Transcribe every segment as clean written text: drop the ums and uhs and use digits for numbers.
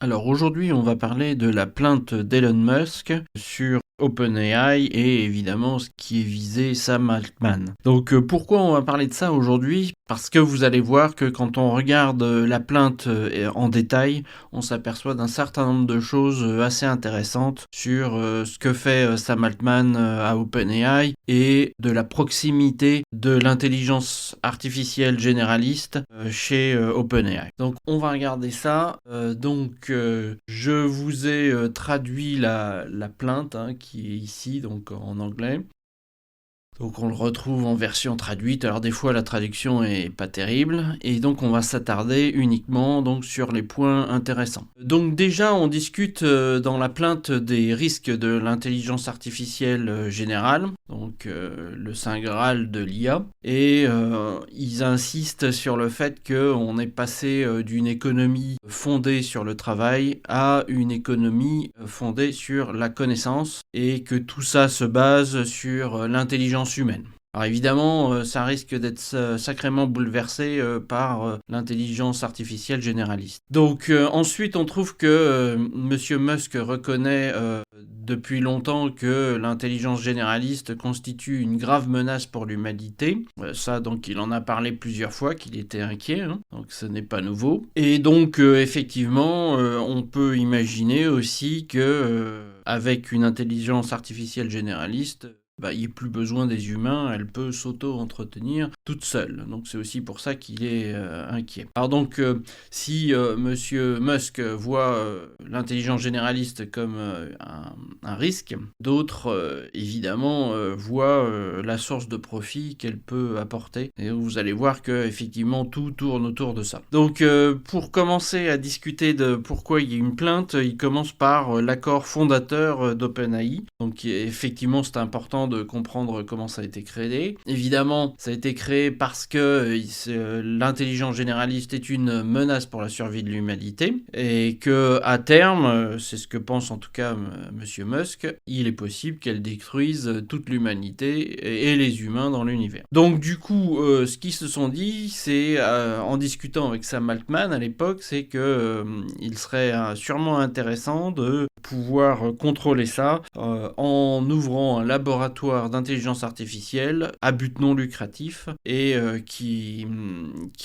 Alors aujourd'hui, on va parler de la plainte d'Elon Musk sur OpenAI et évidemment ce qui est visé, Sam Altman. Donc pourquoi on va parler de ça aujourd'hui ? Parce que vous allez voir que quand on regarde la plainte en détail, on s'aperçoit d'un certain nombre de choses assez intéressantes sur ce que fait Sam Altman à OpenAI et de la proximité de l'intelligence artificielle généraliste chez OpenAI. Donc on va regarder ça. Je vous ai traduit la plainte qui est ici, donc en anglais. Donc on le retrouve en version traduite, alors des fois la traduction est pas terrible, et donc on va s'attarder uniquement donc sur les points intéressants. Donc déjà on discute dans la plainte des risques de l'intelligence artificielle générale, donc le saint graal de l'IA, et ils insistent sur le fait qu'on est passé d'une économie fondée sur le travail à une économie fondée sur la connaissance, et que tout ça se base sur l'intelligence humaine. Alors évidemment, ça risque d'être sacrément bouleversé par l'intelligence artificielle généraliste. Donc ensuite, on trouve que Monsieur Musk reconnaît depuis longtemps que l'intelligence généraliste constitue une grave menace pour l'humanité. Ça, donc, il en a parlé plusieurs fois, qu'il était inquiet, donc ce n'est pas nouveau. Et donc, effectivement, on peut imaginer aussi que avec une intelligence artificielle généraliste, il n'y a plus besoin des humains, elle peut s'auto-entretenir toute seule. Donc c'est aussi pour ça qu'il est inquiet. Alors donc, si Monsieur Musk voit l'intelligence généraliste comme un risque, d'autres, évidemment, voient la source de profit qu'elle peut apporter. Et vous allez voir que effectivement tout tourne autour de ça. Donc, pour commencer à discuter de pourquoi il y a une plainte, il commence par l'accord fondateur d'OpenAI. Donc, effectivement, c'est important de comprendre comment ça a été créé. Évidemment, ça a été créé parce que l'intelligence généraliste est une menace pour la survie de l'humanité et que à terme, c'est ce que pense en tout cas Monsieur Musk, il est possible qu'elle détruise toute l'humanité et les humains dans l'univers. Donc du coup, ce qu'ils se sont dit, c'est en discutant avec Sam Altman à l'époque, c'est que il serait sûrement intéressant de pouvoir contrôler ça en ouvrant un laboratoire d'intelligence artificielle à but non lucratif et qui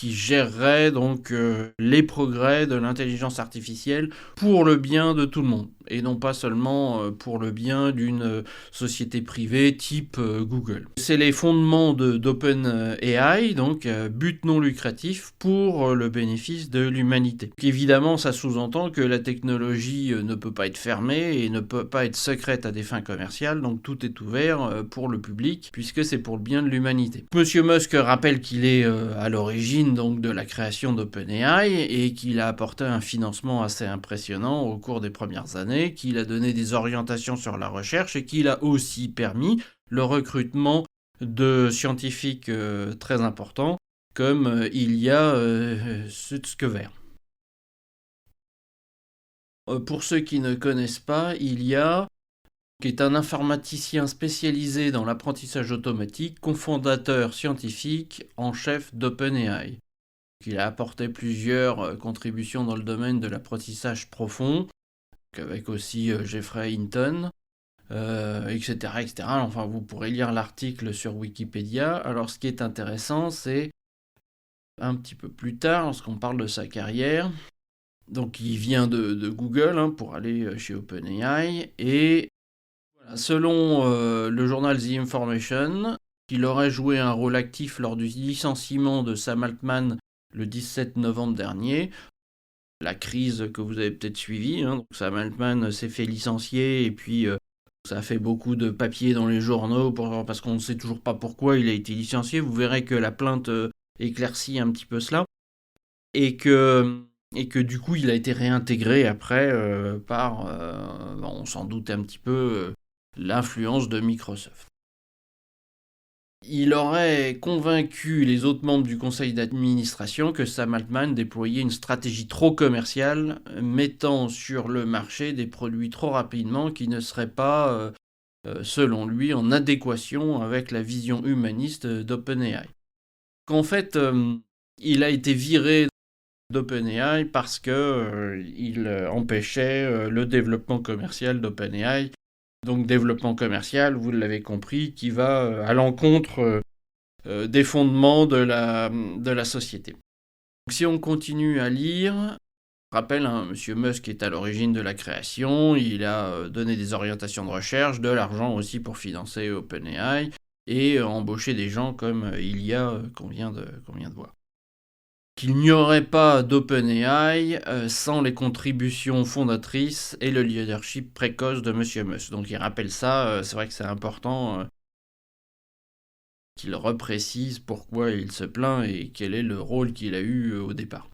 gérerait donc les progrès de l'intelligence artificielle pour le bien de tout le monde et non pas seulement pour le bien d'une société privée type Google. C'est les fondements d'OpenAI, donc but non lucratif pour le bénéfice de l'humanité. Donc, évidemment, ça sous-entend que la technologie ne peut pas être fermée et ne peut pas être secrète à des fins commerciales, donc tout est ouvert pour le public puisque c'est pour le bien de l'humanité. Monsieur Musk rappelle qu'il est à l'origine donc de la création d'OpenAI et qu'il a apporté un financement assez impressionnant au cours des premières années, qu'il a donné des orientations sur la recherche et qu'il a aussi permis le recrutement de scientifiques très importants comme il y a Sutskever. Pour ceux qui ne connaissent pas, il y a qui est un informaticien spécialisé dans l'apprentissage automatique, cofondateur scientifique en chef d'OpenAI. Il a apporté plusieurs contributions dans le domaine de l'apprentissage profond, avec aussi Jeffrey Hinton, etc., etc. Enfin, vous pourrez lire l'article sur Wikipédia. Alors, ce qui est intéressant, c'est un petit peu plus tard, lorsqu'on parle de sa carrière. Donc, il vient de Google pour aller chez OpenAI et selon le journal The Information, il aurait joué un rôle actif lors du licenciement de Sam Altman le 17 novembre dernier. La crise que vous avez peut-être suivie, donc Sam Altman s'est fait licencier et puis ça a fait beaucoup de papiers dans les journaux parce qu'on ne sait toujours pas pourquoi il a été licencié. Vous verrez que la plainte éclaircit un petit peu cela et que du coup il a été réintégré après par, on s'en doute un petit peu, l'influence de Microsoft. Il aurait convaincu les autres membres du conseil d'administration que Sam Altman déployait une stratégie trop commerciale, mettant sur le marché des produits trop rapidement qui ne seraient pas, selon lui, en adéquation avec la vision humaniste d'OpenAI. En fait, il a été viré d'OpenAI parce que il empêchait le développement commercial d'OpenAI. Donc développement commercial, vous l'avez compris, qui va à l'encontre des fondements de la société. Donc, si on continue à lire, je rappelle, M. Musk est à l'origine de la création, il a donné des orientations de recherche, de l'argent aussi pour financer OpenAI, et embaucher des gens comme Ilya qu'on vient de voir. Qu'il n'y aurait pas d'OpenAI sans les contributions fondatrices et le leadership précoce de M. Musk. Donc il rappelle ça, c'est vrai que c'est important qu'il reprécise pourquoi il se plaint et quel est le rôle qu'il a eu au départ.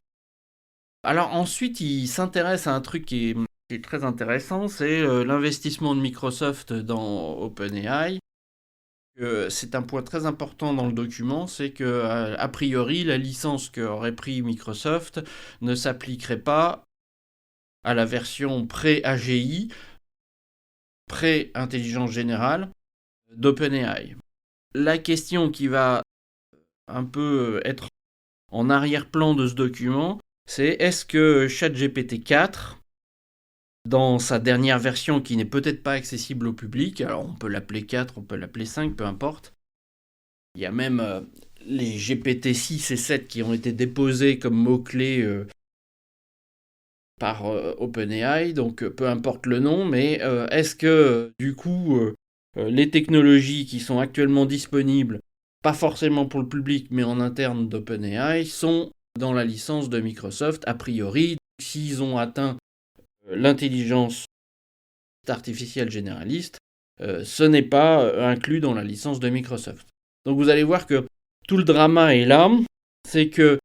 Alors ensuite, il s'intéresse à un truc qui est très intéressant, c'est l'investissement de Microsoft dans OpenAI. C'est un point très important dans le document, c'est que a priori, la licence qu'aurait pris Microsoft ne s'appliquerait pas à la version pré-AGI, pré-intelligence générale d'OpenAI. La question qui va un peu être en arrière-plan de ce document, c'est est-ce que ChatGPT 4, dans sa dernière version qui n'est peut-être pas accessible au public, alors on peut l'appeler 4, on peut l'appeler 5, peu importe, il y a même les GPT 6 et 7 qui ont été déposés comme mots-clés par OpenAI, donc peu importe le nom, mais est-ce que du coup les technologies qui sont actuellement disponibles, pas forcément pour le public, mais en interne d'OpenAI, sont dans la licence de Microsoft, a priori, s'ils ont atteint l'intelligence artificielle généraliste, ce n'est pas inclus dans la licence de Microsoft. Donc vous allez voir que tout le drama est là, c'est que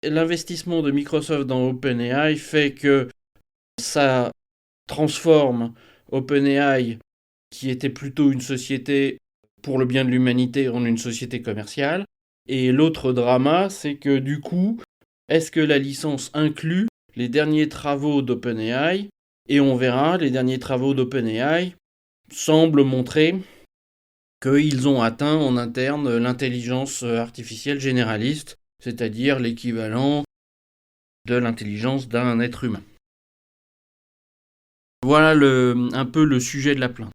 l'investissement de Microsoft dans OpenAI fait que ça transforme OpenAI, qui était plutôt une société pour le bien de l'humanité, en une société commerciale. Et l'autre drama, c'est que du coup, est-ce que la licence inclut les derniers travaux d'OpenAI? Et on verra, les derniers travaux d'OpenAI semblent montrer qu'ils ont atteint en interne l'intelligence artificielle généraliste, c'est-à-dire l'équivalent de l'intelligence d'un être humain. Voilà un peu le sujet de la plainte.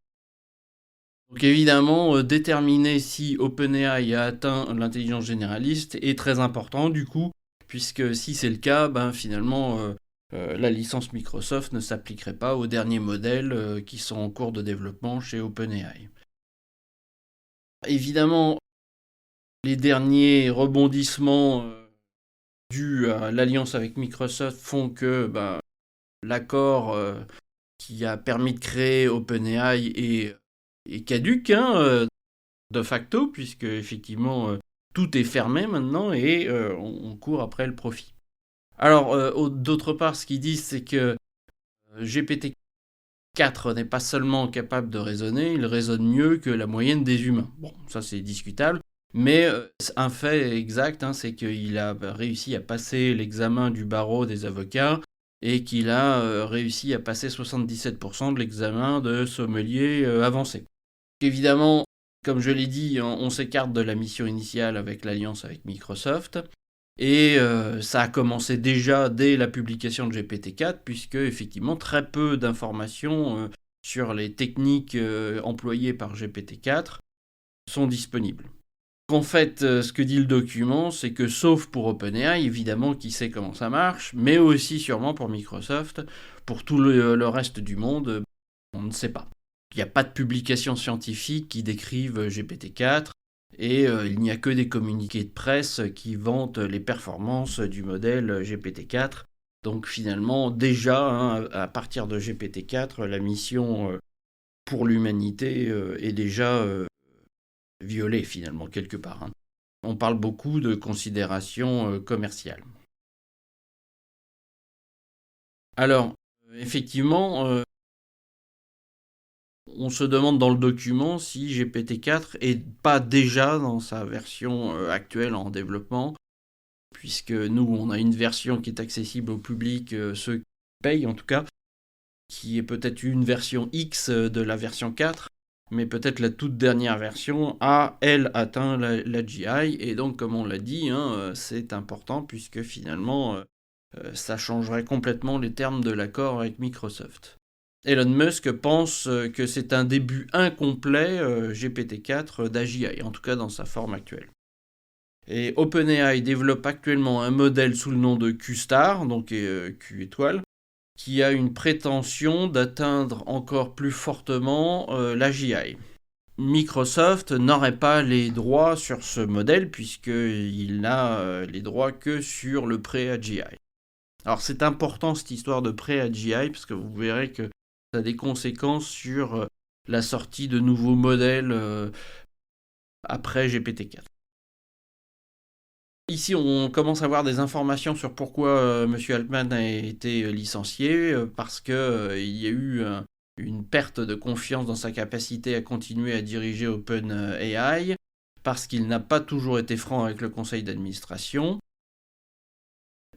Donc évidemment, déterminer si OpenAI a atteint l'intelligence généraliste est très important du coup, puisque si c'est le cas, finalement la licence Microsoft ne s'appliquerait pas aux derniers modèles qui sont en cours de développement chez OpenAI. Évidemment, les derniers rebondissements dus à l'alliance avec Microsoft font que l'accord qui a permis de créer OpenAI est caduque de facto, puisque effectivement tout est fermé maintenant et on court après le profit. Alors d'autre part, ce qu'ils disent, c'est que GPT-4 n'est pas seulement capable de raisonner, il raisonne mieux que la moyenne des humains. Bon, ça c'est discutable. Mais un fait exact, c'est qu'il a réussi à passer l'examen du barreau des avocats et qu'il a réussi à passer 77% de l'examen de sommelier avancé. Évidemment, comme je l'ai dit, on s'écarte de la mission initiale avec l'alliance avec Microsoft. Et ça a commencé déjà dès la publication de GPT-4, puisque effectivement très peu d'informations sur les techniques employées par GPT-4 sont disponibles. En fait, ce que dit le document, c'est que sauf pour OpenAI, évidemment, qui sait comment ça marche, mais aussi sûrement pour Microsoft, pour tout le reste du monde, on ne sait pas. Il n'y a pas de publications scientifiques qui décrivent GPT-4, et il n'y a que des communiqués de presse qui vantent les performances du modèle GPT-4. Donc finalement, déjà, à partir de GPT-4, la mission pour l'humanité est déjà violée finalement quelque part. On parle beaucoup de considérations commerciales. Alors, effectivement, on se demande dans le document si GPT-4 est pas déjà dans sa version actuelle en développement, puisque nous, on a une version qui est accessible au public, ceux qui payent en tout cas, qui est peut-être une version X de la version 4, mais peut-être la toute dernière version a, elle, atteint la GI, et donc comme on l'a dit, c'est important, puisque finalement, ça changerait complètement les termes de l'accord avec Microsoft. Elon Musk pense que c'est un début incomplet, GPT-4, d'AGI, en tout cas dans sa forme actuelle. Et OpenAI développe actuellement un modèle sous le nom de Q-Star, donc Q étoile, qui a une prétention d'atteindre encore plus fortement l'AGI. Microsoft n'aurait pas les droits sur ce modèle puisqu'il n'a les droits que sur le pré-AGI. Alors c'est important cette histoire de pré-AGI parce que vous verrez que ça a des conséquences sur la sortie de nouveaux modèles après GPT-4. Ici, on commence à avoir des informations sur pourquoi M. Altman a été licencié, parce qu'il y a eu une perte de confiance dans sa capacité à continuer à diriger OpenAI, parce qu'il n'a pas toujours été franc avec le conseil d'administration,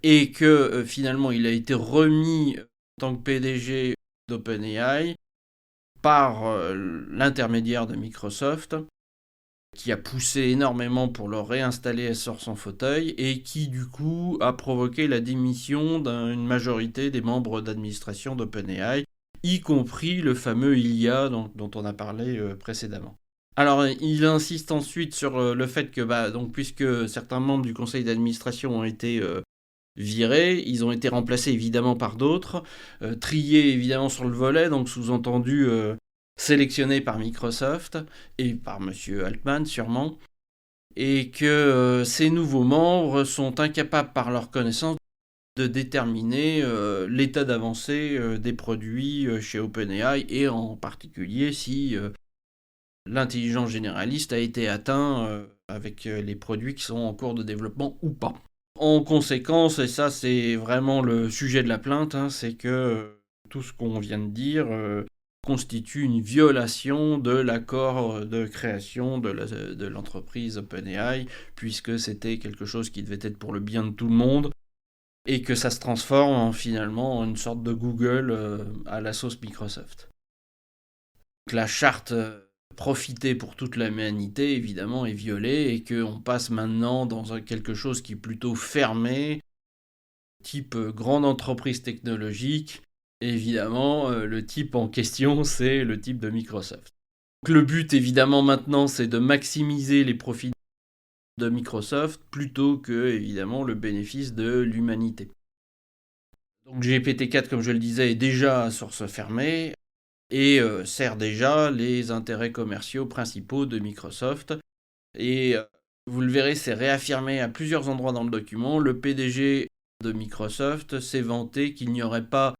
et que finalement il a été remis en tant que PDG d'OpenAI par l'intermédiaire de Microsoft, qui a poussé énormément pour le réinstaller sur son fauteuil et qui du coup a provoqué la démission d'une majorité des membres d'administration d'OpenAI, y compris le fameux Ilya dont on a parlé précédemment. Alors il insiste ensuite sur le fait que donc, puisque certains membres du conseil d'administration ont été virés, ils ont été remplacés évidemment par d'autres, triés évidemment sur le volet, donc sous-entendu sélectionné par Microsoft et par M. Altman sûrement, et que ces nouveaux membres sont incapables par leur connaissance de déterminer l'état d'avancée des produits chez OpenAI et en particulier si l'intelligence généraliste a été atteint avec les produits qui sont en cours de développement ou pas. En conséquence, et ça c'est vraiment le sujet de la plainte, c'est que tout ce qu'on vient de dire constitue une violation de l'accord de création de l'entreprise OpenAI, puisque c'était quelque chose qui devait être pour le bien de tout le monde, et que ça se transforme finalement en une sorte de Google à la sauce Microsoft. Donc la charte profiter pour toute l'humanité, évidemment, est violée, et qu'on passe maintenant dans quelque chose qui est plutôt fermé, type grande entreprise technologique. Évidemment, le type en question, c'est le type de Microsoft. Donc, le but, évidemment, maintenant, c'est de maximiser les profits de Microsoft plutôt que, évidemment, le bénéfice de l'humanité. Donc, GPT-4, comme je le disais, est déjà à source fermée et sert déjà les intérêts commerciaux principaux de Microsoft. Et vous le verrez, c'est réaffirmé à plusieurs endroits dans le document. Le PDG de Microsoft s'est vanté qu'il n'y aurait pas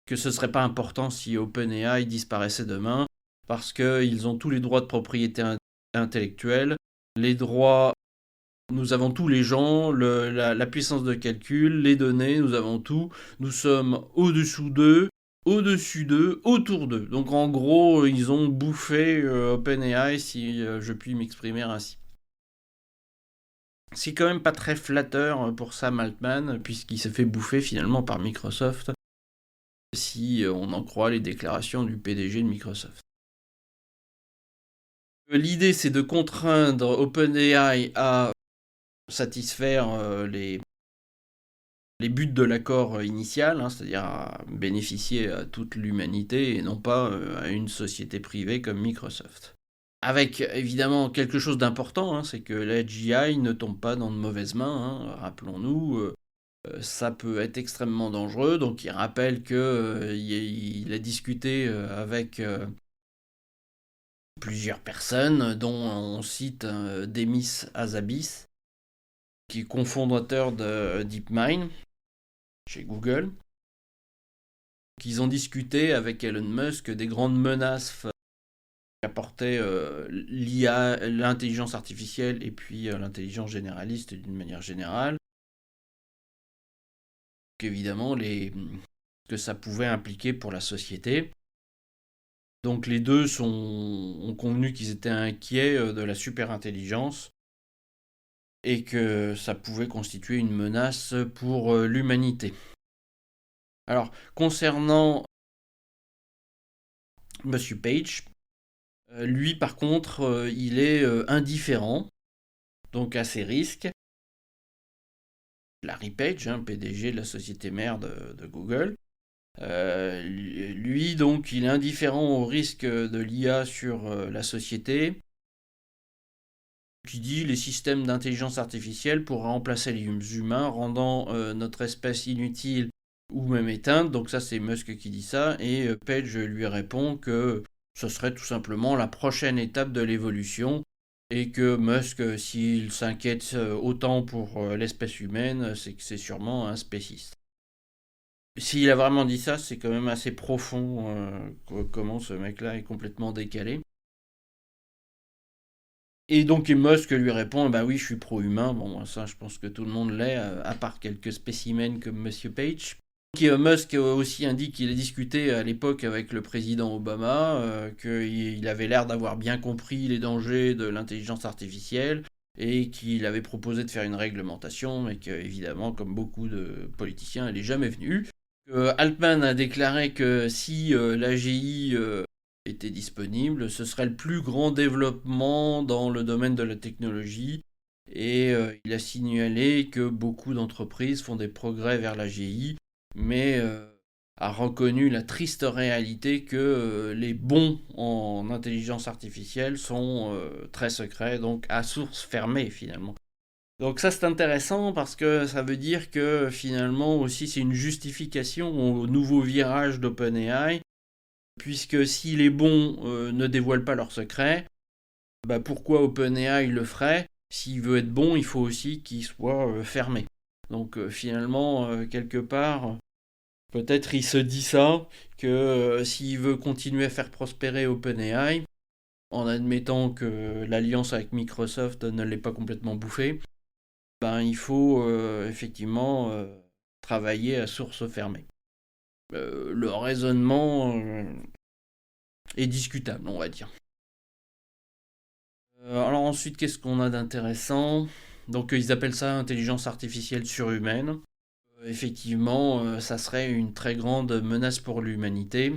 que ce serait pas important si OpenAI disparaissait demain, parce qu'ils ont tous les droits de propriété intellectuelle, les droits, nous avons tous les gens, la puissance de calcul, les données, nous avons tout, nous sommes au-dessous d'eux, au-dessus d'eux, autour d'eux. Donc en gros, ils ont bouffé OpenAI, si je puis m'exprimer ainsi. C'est quand même pas très flatteur pour Sam Altman, puisqu'il s'est fait bouffer finalement par Microsoft, si on en croit les déclarations du PDG de Microsoft. L'idée, c'est de contraindre OpenAI à satisfaire les buts de l'accord initial, c'est-à-dire à bénéficier à toute l'humanité et non pas à une société privée comme Microsoft. Avec évidemment quelque chose d'important, c'est que l'AGI ne tombe pas dans de mauvaises mains, rappelons-nous. Ça peut être extrêmement dangereux, donc il rappelle qu'il a discuté avec plusieurs personnes, dont on cite Demis Hassabis, qui est cofondateur de DeepMind chez Google. Ils ont discuté avec Elon Musk des grandes menaces qu'apportait l'IA, l'intelligence artificielle et puis l'intelligence généraliste d'une manière générale. Évidemment, que ça pouvait impliquer pour la société. Donc les deux ont convenu qu'ils étaient inquiets de la superintelligence et que ça pouvait constituer une menace pour l'humanité. Alors, concernant Monsieur Page, lui par contre, il est indifférent, donc à ces risques. Larry Page, PDG de la société mère de Google. Lui, donc, il est indifférent au risque de l'IA sur la société, qui dit les systèmes d'intelligence artificielle pourraient remplacer les humains, rendant notre espèce inutile ou même éteinte. Donc ça, c'est Musk qui dit ça, et Page lui répond que ce serait tout simplement la prochaine étape de l'évolution, et que Musk, s'il s'inquiète autant pour l'espèce humaine, c'est que c'est sûrement un spéciste. S'il a vraiment dit ça, c'est quand même assez profond comment ce mec-là est complètement décalé. Et donc Musk lui répond, bah oui, je suis pro-humain. Bon, ça, je pense que tout le monde l'est, à part quelques spécimens comme Monsieur Page. Musk aussi indique qu'il a discuté à l'époque avec le président Obama, qu'il avait l'air d'avoir bien compris les dangers de l'intelligence artificielle, et qu'il avait proposé de faire une réglementation, mais qu'évidemment, comme beaucoup de politiciens, elle n'est jamais venue. Altman a déclaré que si l'AGI était disponible, ce serait le plus grand développement dans le domaine de la technologie, et il a signalé que beaucoup d'entreprises font des progrès vers l'AGI, mais a reconnu la triste réalité que les bons en intelligence artificielle sont très secrets, donc à source fermée finalement. Donc ça c'est intéressant parce que ça veut dire que finalement aussi c'est une justification au nouveau virage d'OpenAI, puisque si les bons ne dévoilent pas leurs secrets, bah pourquoi OpenAI le ferait? S'il veut être bon, il faut aussi qu'il soit fermé. Donc finalement, quelque part, peut-être il se dit ça, que s'il veut continuer à faire prospérer OpenAI, en admettant que l'alliance avec Microsoft ne l'ait pas complètement bouffé, ben il faut effectivement travailler à source fermée. Le raisonnement est discutable, on va dire. Alors ensuite, qu'est-ce qu'on a d'intéressant? Donc ils appellent ça intelligence artificielle surhumaine. Effectivement, ça serait une très grande menace pour l'humanité,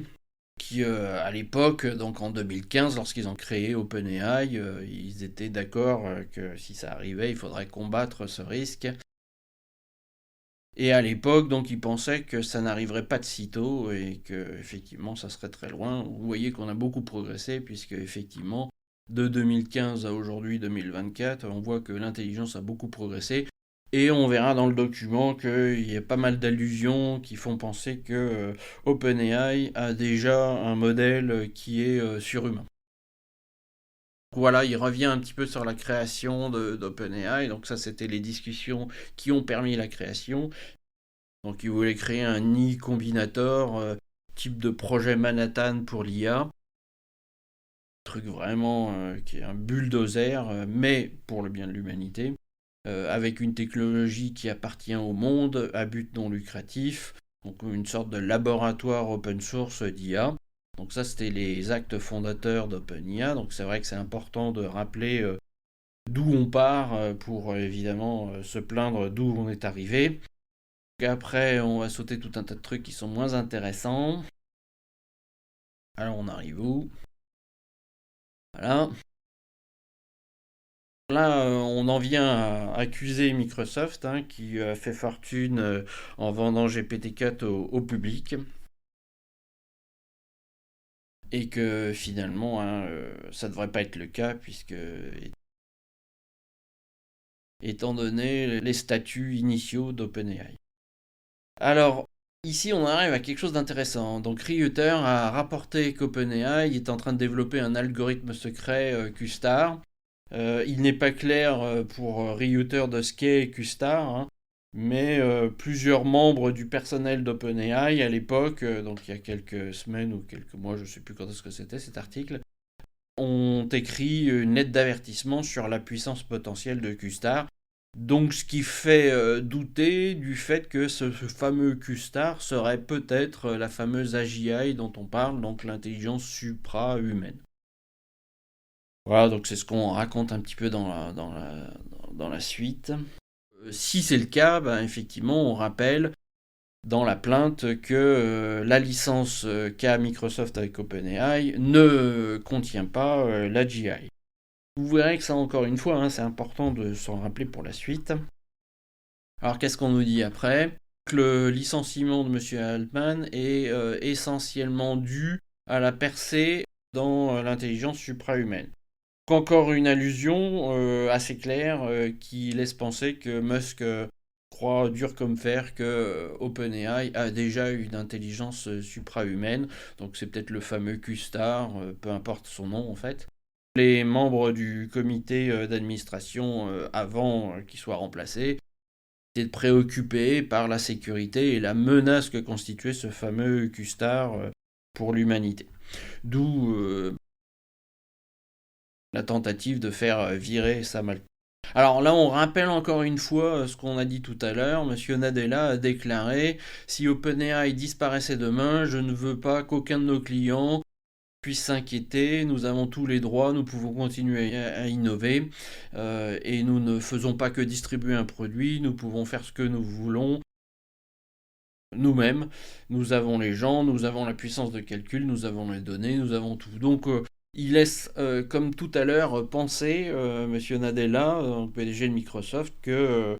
qui à l'époque, donc en 2015, lorsqu'ils ont créé OpenAI, ils étaient d'accord que si ça arrivait, il faudrait combattre ce risque. Et à l'époque, donc, ils pensaient que ça n'arriverait pas de sitôt et que effectivement, ça serait très loin. Vous voyez qu'on a beaucoup progressé, puisque effectivement, de 2015 à aujourd'hui 2024, on voit que l'intelligence a beaucoup progressé. Et on verra dans le document qu'il y a pas mal d'allusions qui font penser que OpenAI a déjà un modèle qui est surhumain. Voilà, il revient un petit peu sur la création d'OpenAI. Donc ça, c'était les discussions qui ont permis la création. Donc il voulait créer un nid combinator, type de projet Manhattan pour l'IA. Truc vraiment qui est un bulldozer, mais pour le bien de l'humanité. Avec une technologie qui appartient au monde, à but non lucratif, donc une sorte de laboratoire open source d'IA. Donc ça, c'était les actes fondateurs d'OpenIA. Donc c'est vrai que c'est important de rappeler d'où on part pour évidemment se plaindre d'où on est arrivé. Après, on va sauter tout un tas de trucs qui sont moins intéressants. Alors on arrive où? Voilà. Là, on en vient à accuser Microsoft, qui a fait fortune en vendant GPT-4 au public. Et que finalement, ça ne devrait pas être le cas, puisque, étant donné les statuts initiaux d'OpenAI. Alors, ici, on arrive à quelque chose d'intéressant. Donc, Reuter a rapporté qu'OpenAI est en train de développer un algorithme secret QStar. Il n'est pas clair pour Reuter de ce qu'est QStar, mais plusieurs membres du personnel d'OpenAI à l'époque, donc il y a quelques semaines ou quelques mois, je ne sais plus quand est-ce que c'était cet article, ont écrit une lettre d'avertissement sur la puissance potentielle de QStar. Donc ce qui fait douter du fait que ce fameux QStar serait peut-être la fameuse AGI dont on parle, donc l'intelligence supra-humaine. Voilà, donc c'est ce qu'on raconte un petit peu dans la suite. Si c'est le cas, ben effectivement, on rappelle dans la plainte que la licence qu'a Microsoft avec OpenAI ne contient pas l'AGI. Vous verrez que ça, encore une fois, c'est important de s'en rappeler pour la suite. Alors qu'est-ce qu'on nous dit après? Que le licenciement de M. Altman est essentiellement dû à la percée dans l'intelligence suprahumaine. Encore une allusion assez claire qui laisse penser que Musk croit dur comme fer que OpenAI a déjà une intelligence suprahumaine. Donc c'est peut-être le fameux Q-Star, peu importe son nom en fait. Les membres du comité d'administration avant qu'il soit remplacé étaient préoccupés par la sécurité et la menace que constituait ce fameux Q-Star pour l'humanité. D'où la tentative de faire virer Sam Altman. Alors là, on rappelle encore une fois ce qu'on a dit tout à l'heure. Monsieur Nadella a déclaré: si OpenAI disparaissait demain, je ne veux pas qu'aucun de nos clients puisse s'inquiéter. Nous avons tous les droits, nous pouvons continuer à innover et nous ne faisons pas que distribuer un produit. Nous pouvons faire ce que nous voulons nous-mêmes. Nous avons les gens, nous avons la puissance de calcul, nous avons les données, nous avons tout. Donc il laisse, comme tout à l'heure, penser, Monsieur Nadella, PDG de Microsoft, que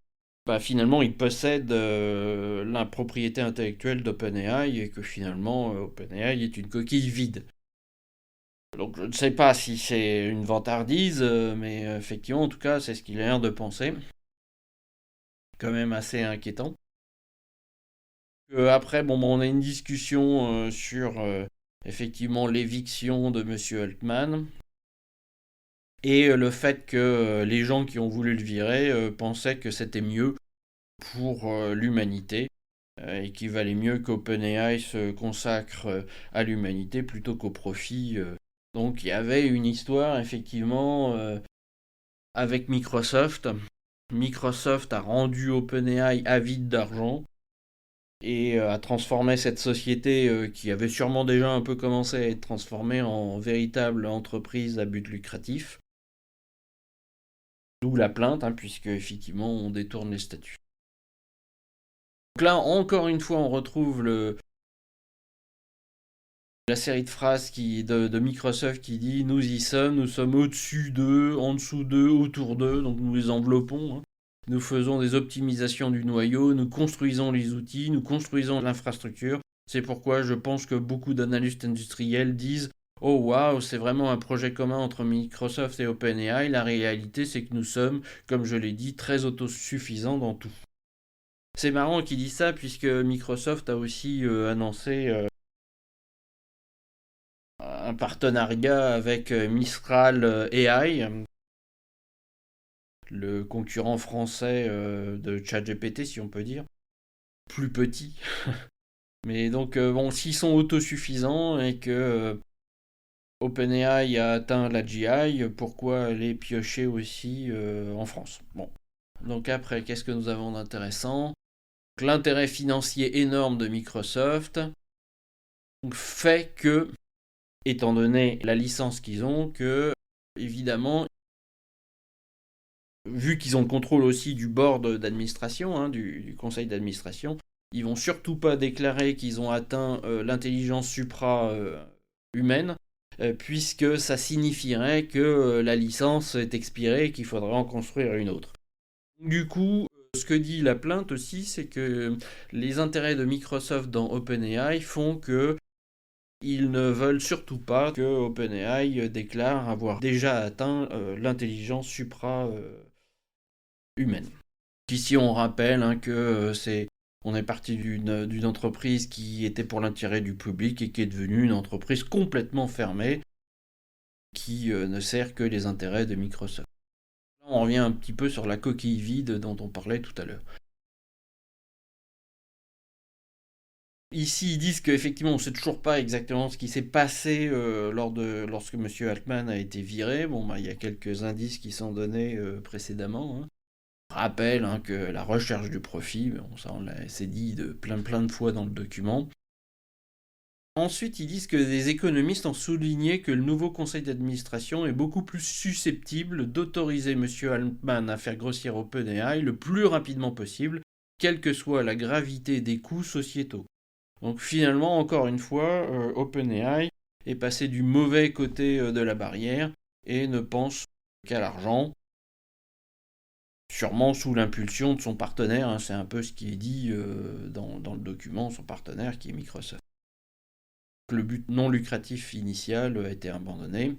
finalement il possède la propriété intellectuelle d'OpenAI et que finalement OpenAI est une coquille vide. Donc je ne sais pas si c'est une vantardise, mais effectivement, en tout cas, c'est ce qu'il a l'air de penser. Quand même assez inquiétant. Après, on a une discussion sur effectivement l'éviction de Monsieur Altman et le fait que les gens qui ont voulu le virer pensaient que c'était mieux pour l'humanité et qu'il valait mieux qu'OpenAI se consacre à l'humanité plutôt qu'au profit. Donc il y avait une histoire effectivement avec Microsoft. Microsoft a rendu OpenAI avide d'argent et a transformé cette société qui avait sûrement déjà un peu commencé à être transformée en véritable entreprise à but lucratif. D'où la plainte, puisque effectivement on détourne les statuts. Donc là, encore une fois, on retrouve la série de phrases de Microsoft qui dit: nous y sommes, nous sommes au-dessus d'eux, en dessous d'eux, autour d'eux, donc nous les enveloppons. Nous faisons des optimisations du noyau, nous construisons les outils, nous construisons l'infrastructure. C'est pourquoi je pense que beaucoup d'analystes industriels disent: oh waouh, c'est vraiment un projet commun entre Microsoft et OpenAI. La réalité, c'est que nous sommes, comme je l'ai dit, très autosuffisants dans tout. C'est marrant qu'il dise ça puisque Microsoft a aussi annoncé un partenariat avec Mistral AI, le concurrent français de ChatGPT, si on peut dire. Plus petit. Mais donc, s'ils sont autosuffisants et que OpenAI a atteint la GI, pourquoi aller piocher aussi en France? Bon. Donc après, qu'est-ce que nous avons d'intéressant? L'intérêt financier énorme de Microsoft fait que, étant donné la licence qu'ils ont, que, évidemment, vu qu'ils ont le contrôle aussi du board d'administration, du conseil d'administration, ils vont surtout pas déclarer qu'ils ont atteint l'intelligence supra-humaine, puisque ça signifierait que la licence est expirée et qu'il faudrait en construire une autre. Du coup, ce que dit la plainte aussi, c'est que les intérêts de Microsoft dans OpenAI font que ils ne veulent surtout pas que OpenAI déclare avoir déjà atteint l'intelligence supra-humaine. Ici, on rappelle que on est parti d'une entreprise qui était pour l'intérêt du public et qui est devenue une entreprise complètement fermée qui ne sert que les intérêts de Microsoft. Là, on revient un petit peu sur la coquille vide dont on parlait tout à l'heure. Ici, ils disent qu'effectivement, on ne sait toujours pas exactement ce qui s'est passé lorsque M. Altman a été viré. Il y a quelques indices qui sont donnés précédemment. Rappelle que la recherche du profit, ça c'est dit plein de fois dans le document. Ensuite, ils disent que des économistes ont souligné que le nouveau conseil d'administration est beaucoup plus susceptible d'autoriser M. Altman à faire grossir OpenAI le plus rapidement possible, quelle que soit la gravité des coûts sociétaux. Donc finalement, encore une fois, OpenAI est passé du mauvais côté de la barrière et ne pense qu'à l'argent. sûrement sous l'impulsion de son partenaire, hein, c'est un peu ce qui est dit dans le document, son partenaire qui est Microsoft. Le but non lucratif initial a été abandonné.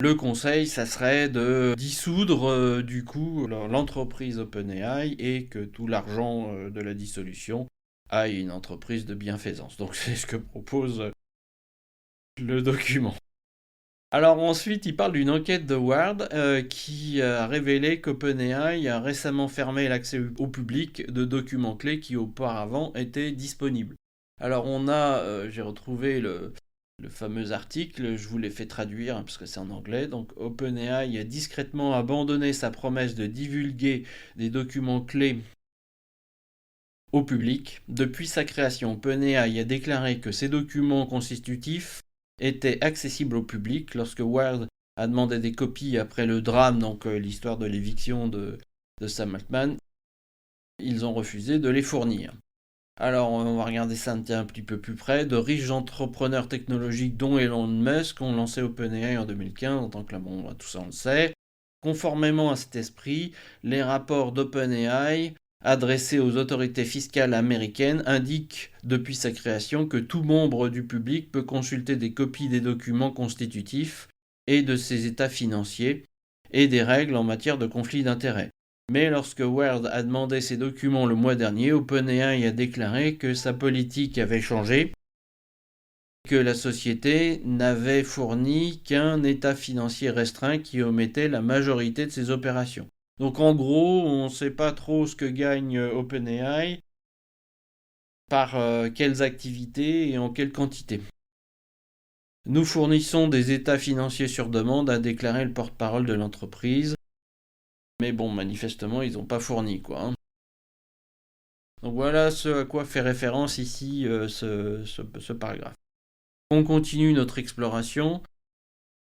Le conseil, ça serait de dissoudre du coup l'entreprise OpenAI et que tout l'argent de la dissolution aille à une entreprise de bienfaisance. Donc c'est ce que propose le document. Alors ensuite, il parle d'une enquête de Ward qui a révélé qu'OpenAI a récemment fermé l'accès au public de documents clés qui auparavant étaient disponibles. Alors j'ai retrouvé le fameux article, je vous l'ai fait traduire parce que c'est en anglais. Donc OpenAI a discrètement abandonné sa promesse de divulguer des documents clés au public. Depuis sa création, OpenAI a déclaré que ces documents constitutifs étaient accessibles au public. Lorsque Ward a demandé des copies après le drame, donc l'histoire de l'éviction de Sam Altman, ils ont refusé de les fournir. Alors, on va regarder ça un petit peu plus près. De riches entrepreneurs technologiques, dont Elon Musk, ont lancé OpenAI en 2015, en tant que tout ça on le sait. Conformément à cet esprit, les rapports d'OpenAI adressés aux autorités fiscales américaines indiquent depuis sa création que tout membre du public peut consulter des copies des documents constitutifs et de ses états financiers et des règles en matière de conflit d'intérêts. Mais lorsque Ward a demandé ces documents le mois dernier, OpenAI a déclaré que sa politique avait changé, que la société n'avait fourni qu'un état financier restreint qui omettait la majorité de ses opérations. Donc en gros, on ne sait pas trop ce que gagne OpenAI, par quelles activités et en quelle quantité. Nous fournissons des états financiers sur demande, a déclaré le porte-parole de l'entreprise. Mais bon, manifestement, ils n'ont pas fourni, quoi. Hein. Donc voilà ce à quoi fait référence ici ce paragraphe. On continue notre exploration.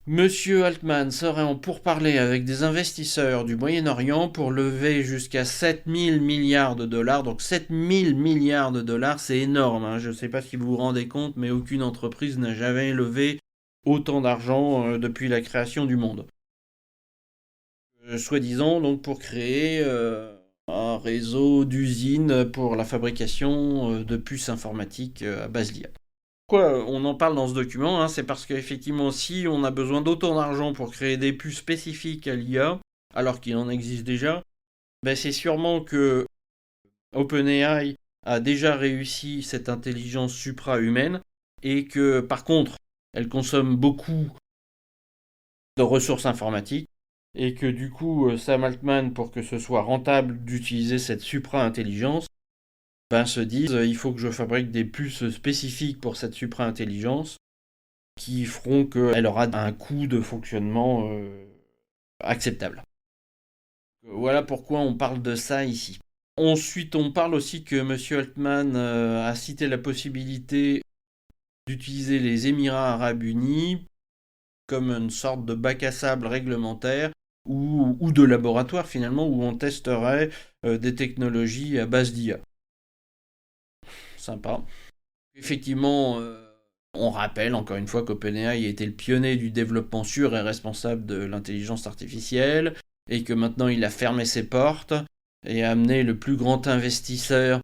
Monsieur Altman serait en pourparlers avec des investisseurs du Moyen-Orient pour lever jusqu'à 7000 milliards de dollars. Donc 7000 milliards de dollars, c'est énorme. Hein. Je ne sais pas si vous vous rendez compte, mais aucune entreprise n'a jamais levé autant d'argent depuis la création du monde. Soi-disant donc pour créer un réseau d'usines pour la fabrication de puces informatiques à base d'IA. Pourquoi on en parle dans ce document, hein, c'est parce qu'effectivement si on a besoin d'autant d'argent pour créer des puces spécifiques à l'IA, alors qu'il en existe déjà, ben c'est sûrement que OpenAI a déjà réussi cette intelligence supra-humaine et que par contre elle consomme beaucoup de ressources informatiques et que du coup Sam Altman, pour que ce soit rentable d'utiliser cette supra-intelligence, se disent il faut que je fabrique des puces spécifiques pour cette supra-intelligence qui feront qu'elle aura un coût de fonctionnement acceptable. Voilà pourquoi on parle de ça ici. Ensuite, on parle aussi que M. Altman a cité la possibilité d'utiliser les Émirats Arabes Unis comme une sorte de bac à sable réglementaire ou de laboratoire finalement où on testerait des technologies à base d'IA. Sympa. Effectivement, on rappelle encore une fois qu'OpenAI était le pionnier du développement sûr et responsable de l'intelligence artificielle et que maintenant il a fermé ses portes et a amené le plus grand investisseur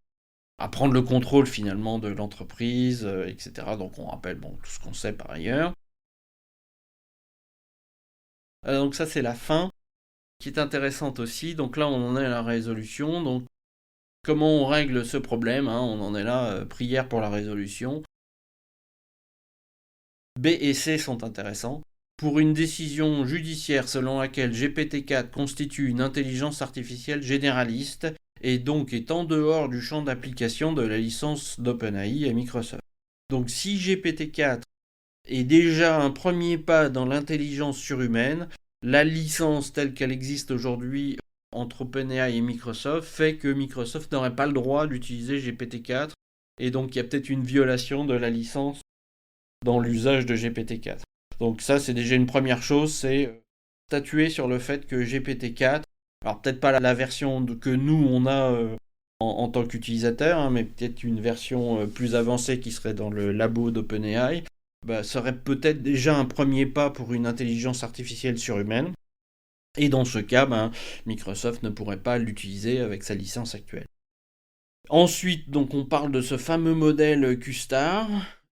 à prendre le contrôle finalement de l'entreprise, etc. Donc on rappelle tout ce qu'on sait par ailleurs. Donc ça c'est la fin qui est intéressante aussi. Donc là on en est à la résolution. Donc comment on règle ce problème, hein, on en est là, prière pour la résolution. B et C sont intéressants. Pour une décision judiciaire selon laquelle GPT-4 constitue une intelligence artificielle généraliste et donc est en dehors du champ d'application de la licence d'OpenAI à Microsoft. Donc si GPT-4 est déjà un premier pas dans l'intelligence surhumaine, la licence telle qu'elle existe aujourd'hui entre OpenAI et Microsoft fait que Microsoft n'aurait pas le droit d'utiliser GPT-4 et donc il y a peut-être une violation de la licence dans l'usage de GPT-4. Donc ça c'est déjà une première chose, c'est statuer sur le fait que GPT-4, alors peut-être pas la version que nous on a en tant qu'utilisateur, hein, mais peut-être une version plus avancée qui serait dans le labo d'OpenAI, serait peut-être déjà un premier pas pour une intelligence artificielle surhumaine. Et dans ce cas, Microsoft ne pourrait pas l'utiliser avec sa licence actuelle. Ensuite, donc on parle de ce fameux modèle Q-Star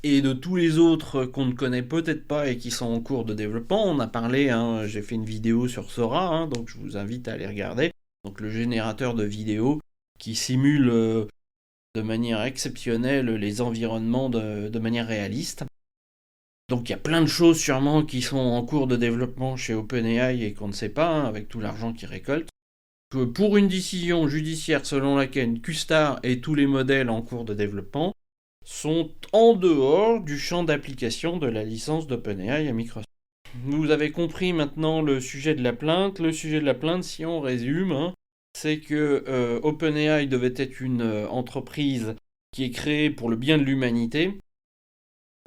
et de tous les autres qu'on ne connaît peut-être pas et qui sont en cours de développement. On a parlé, j'ai fait une vidéo sur Sora, donc je vous invite à aller regarder. Donc le générateur de vidéos qui simule de manière exceptionnelle les environnements de manière réaliste. Donc il y a plein de choses sûrement qui sont en cours de développement chez OpenAI et qu'on ne sait pas, avec tout l'argent qu'ils récoltent. Pour une décision judiciaire selon laquelle Q-Star et tous les modèles en cours de développement sont en dehors du champ d'application de la licence d'OpenAI à Microsoft. Vous avez compris maintenant le sujet de la plainte. Le sujet de la plainte, si on résume, c'est que OpenAI devait être une entreprise qui est créée pour le bien de l'humanité,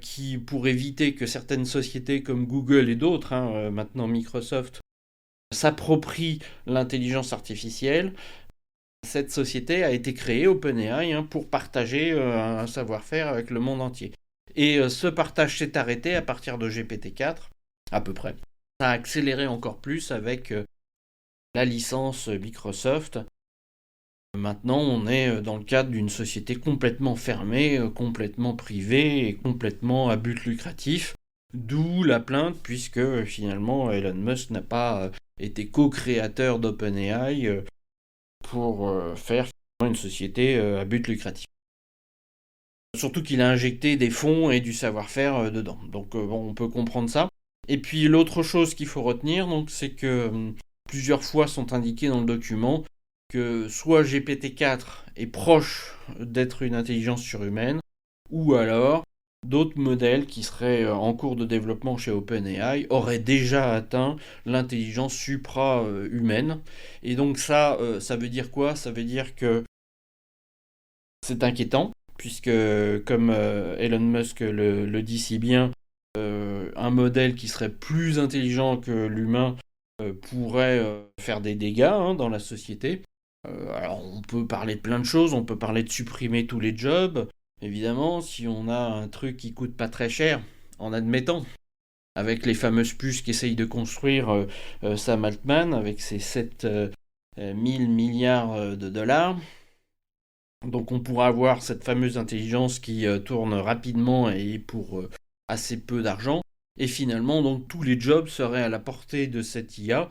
qui pour éviter que certaines sociétés comme Google et d'autres, maintenant Microsoft, s'approprie l'intelligence artificielle. Cette société a été créée, OpenAI, pour partager un savoir-faire avec le monde entier. Et ce partage s'est arrêté à partir de GPT-4, à peu près. Ça a accéléré encore plus avec la licence Microsoft. Maintenant, on est dans le cadre d'une société complètement fermée, complètement privée et complètement à but lucratif. D'où la plainte, puisque finalement Elon Musk n'a pas été co-créateur d'OpenAI pour faire une société à but lucratif. Surtout qu'il a injecté des fonds et du savoir-faire dedans. Donc on peut comprendre ça. Et puis l'autre chose qu'il faut retenir, c'est que plusieurs fois sont indiqués dans le document que soit GPT-4 est proche d'être une intelligence surhumaine, ou alors d'autres modèles qui seraient en cours de développement chez OpenAI auraient déjà atteint l'intelligence supra-humaine. Et donc ça veut dire quoi ? Ça veut dire que c'est inquiétant, puisque comme Elon Musk le dit si bien, un modèle qui serait plus intelligent que l'humain pourrait faire des dégâts dans la société. Alors on peut parler de plein de choses, on peut parler de supprimer tous les jobs. Évidemment, si on a un truc qui coûte pas très cher, en admettant, avec les fameuses puces qu'essaye de construire Sam Altman, avec ses 7 000 milliards de dollars, donc on pourra avoir cette fameuse intelligence qui tourne rapidement et pour assez peu d'argent, et finalement donc tous les jobs seraient à la portée de cette IA,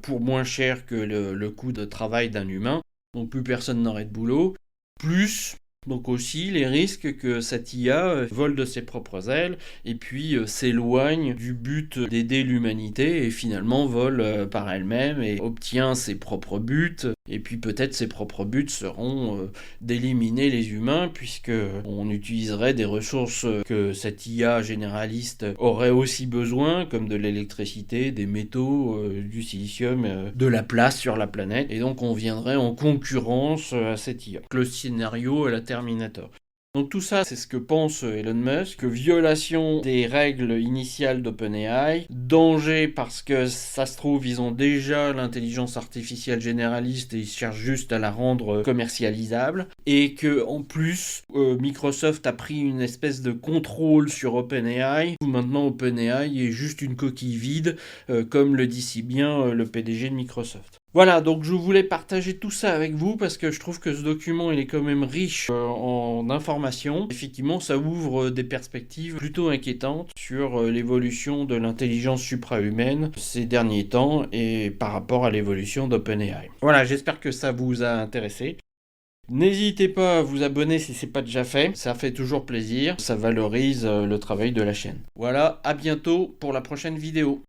pour moins cher que le coût de travail d'un humain, donc plus personne n'aurait de boulot, plus donc aussi les risques que cette IA vole de ses propres ailes et puis s'éloigne du but d'aider l'humanité et finalement vole par elle-même et obtient ses propres buts. Et puis peut-être ses propres buts seront d'éliminer les humains puisque on utiliserait des ressources que cette IA généraliste aurait aussi besoin, comme de l'électricité, des métaux, du silicium, de la place sur la planète. Et donc on viendrait en concurrence à cette IA. Le scénario à la Terminator. Donc tout ça, c'est ce que pense Elon Musk, violation des règles initiales d'OpenAI, danger parce que ça se trouve, ils ont déjà l'intelligence artificielle généraliste et ils cherchent juste à la rendre commercialisable, et que en plus, Microsoft a pris une espèce de contrôle sur OpenAI, où maintenant OpenAI est juste une coquille vide, comme le dit si bien le PDG de Microsoft. Voilà, donc je voulais partager tout ça avec vous parce que je trouve que ce document il est quand même riche en informations. Effectivement, ça ouvre des perspectives plutôt inquiétantes sur l'évolution de l'intelligence suprahumaine ces derniers temps et par rapport à l'évolution d'OpenAI. Voilà, j'espère que ça vous a intéressé. N'hésitez pas à vous abonner si c'est pas déjà fait, ça fait toujours plaisir, ça valorise le travail de la chaîne. Voilà, à bientôt pour la prochaine vidéo.